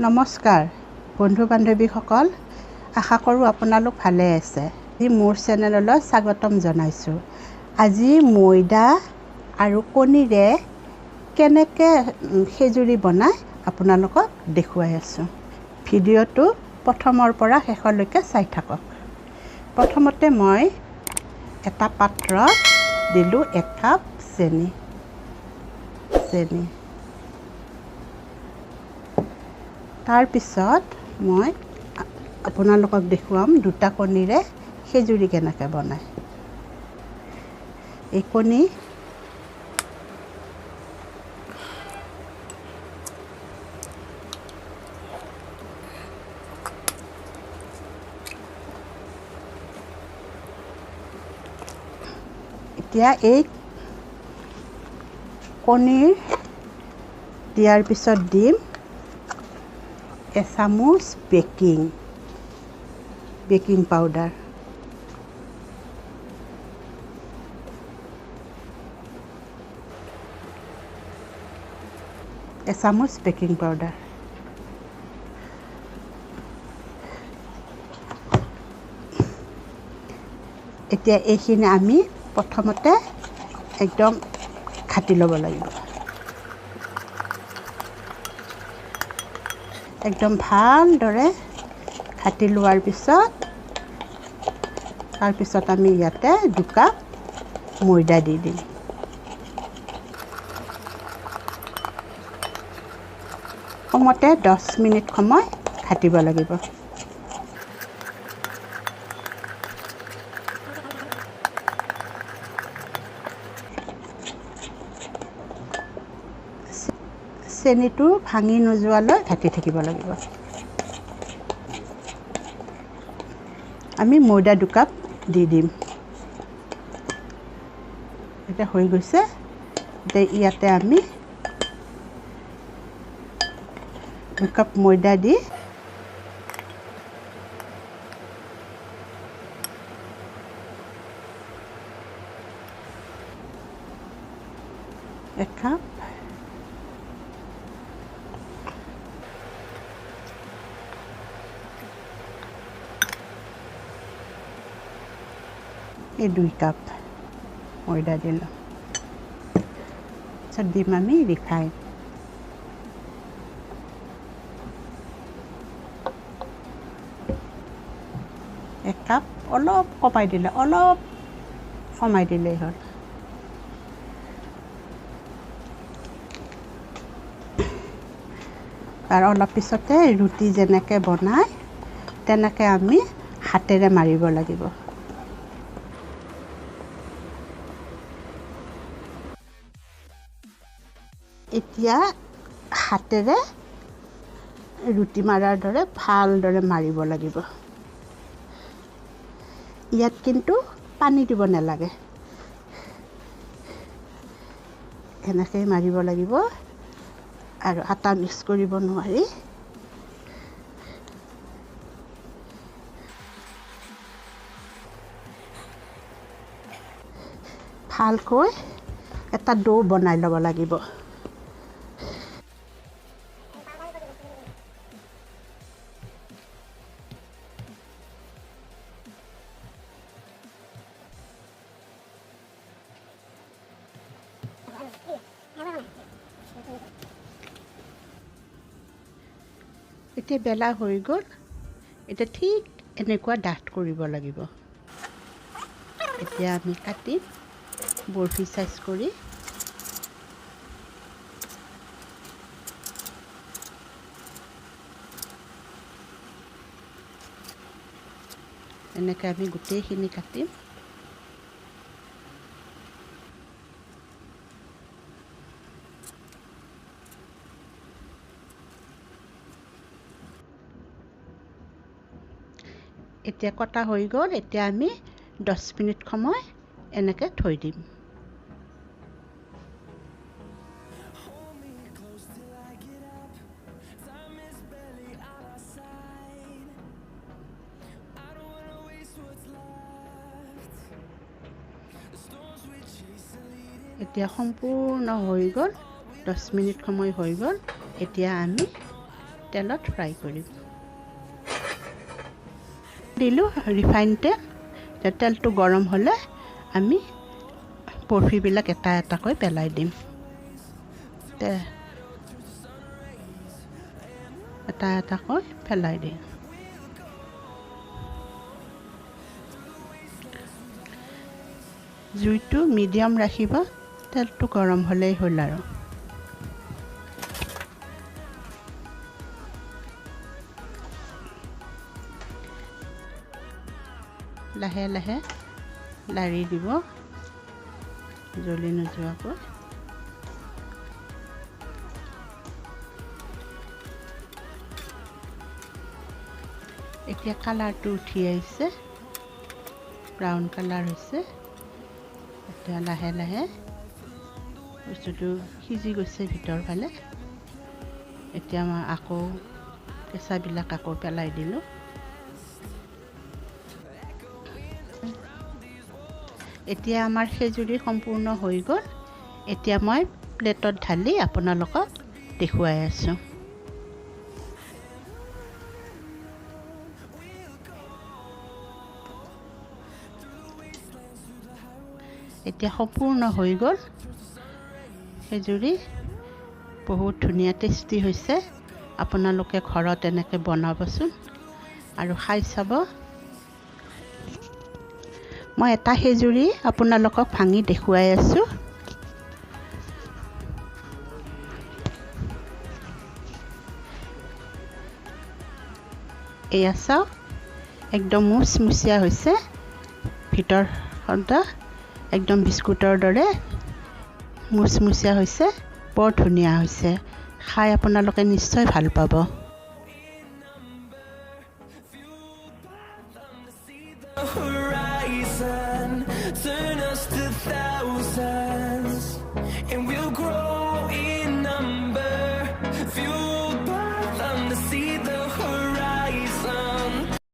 নমস্কাৰ বন্ধু বান্ধৱীসকল, আশা কৰোঁ আপোনালোক ভালে আছে। মোৰ চেনেললৈ স্বাগতম জনাইছোঁ। আজি ময়দা আৰু কণীৰে কেনেকৈ খেজুৰি বনাই আপোনালোকক দেখুৱাই আছোঁ। ভিডিঅ'টো প্ৰথমৰ পৰা শেষলৈকে চাই থাকক। প্ৰথমতে মই এটা পাত্ৰত দিলোঁ 1 কাপ চেনি। তাৰ পিছত মই আপোনালোকক দেখুৱাম 2টা কণীৰে খেজুৰি কেনেকৈ বনায়। এই কণী এতিয়া এই কণীৰ দিয়াৰ পিছত দিম এচামুচ বেকিং পাউডাৰ। এচামুচ বেকিং পাউডাৰ। এতিয়া এইখিনি আমি প্ৰথমতে একদম ঘাটি ল'ব লাগিব। একদম ভালদৰে ঘাটি লোৱাৰ পিছত তাৰপিছত আমি ইয়াতে 2 কাপ ময়দা দি দিম। কমতে 10 মিনিট সময় ঘাটিব লাগিব। চেনিটো ভাঙি নোযোৱালৈ ঘাটি থাকিব লাগিব। আমি ময়দা 2 কাপ দি দিম। এতিয়া হৈ গৈছে। এতিয়া ইয়াতে আমি 2 কাপ ময়দা দি এক কাপ এই 2 কাপ ময়দা দিলোঁ। তাৰপিছত দিম আমি ৰিফাইন। এক কাপ অলপ কমাই দিলেই হ'ল। আৰু অলপ পিছতে ৰুটি যেনেকৈ বনায় তেনেকৈ আমি হাতেৰে মাৰিব লাগিব। এতিয়া হাতেৰে ৰুটি মাৰাৰ দৰে ভালদৰে মাৰিব লাগিব। ইয়াত কিন্তু পানী দিব নালাগে। এনেকৈ মাৰিব লাগিব আৰু আটা মিক্স কৰিব নোৱাৰি। ভালকৈ এটা ডো বনাই ল'ব লাগিব। এতিয়া বেলা হৈ গ'ল। এতিয়া ঠিক এনেকুৱা ডাঠ কৰিব লাগিব। এতিয়া আমি কাটিম বৰফি চাইজ কৰি। এনেকৈ আমি গোটেইখিনি কাটিম। এতিয়া কটা হৈ গ'ল। এতিয়া আমি 10 মিনিট সময় এনেকৈ থৈ দিম। এতিয়া সম্পূৰ্ণ হৈ গ'ল। 10 মিনিট সময় হৈ গ'ল। এতিয়া আমি তেলত ফ্ৰাই কৰিম দিলোঁ ৰিফাইন তেল তেলটো গৰম হ'লে আমি বৰফিবিলাক এটা এটাকৈ পেলাই দিম এটা এটাকৈ পেলাই দিম জুইটো মিডিয়াম ৰাখিব তেলটো গৰম হ'লেই হ'ল আৰু লাহে লাহে লাৰি দিব জ্বলি নোযোৱাকৈ এতিয়া কালাৰটো উঠি আহিছে ব্ৰাউন কালাৰ হৈছে এতিয়া লাহে লাহে বস্তুটো সিজি গৈছে ভিতৰ ফালে এতিয়া মই আকৌ কেঁচাবিলাক আকৌ পেলাই দিলোঁ এতিয়া আমাৰ খেজুৰি সম্পূৰ্ণ হৈ গ'ল এতিয়া মই প্লেটত ঢালি আপোনালোকক দেখুৱাই আছোঁ এতিয়া সম্পূৰ্ণ হৈ গ'ল খেজুৰি বহুত ধুনীয়া টেষ্টি হৈছে আপোনালোকে ঘৰত এনেকৈ বনাবচোন আৰু খাই চাব মই এটা খেজুৰি আপোনালোকক ভাঙি দেখুৱাই আছোঁ এয়া চাওক একদম মুচমুচীয়া হৈছে ভিতৰখনটা একদম বিস্কুটৰ দৰে মুচমুচীয়া হৈছে বৰ ধুনীয়া হৈছে খাই আপোনালোকে নিশ্চয় ভাল পাব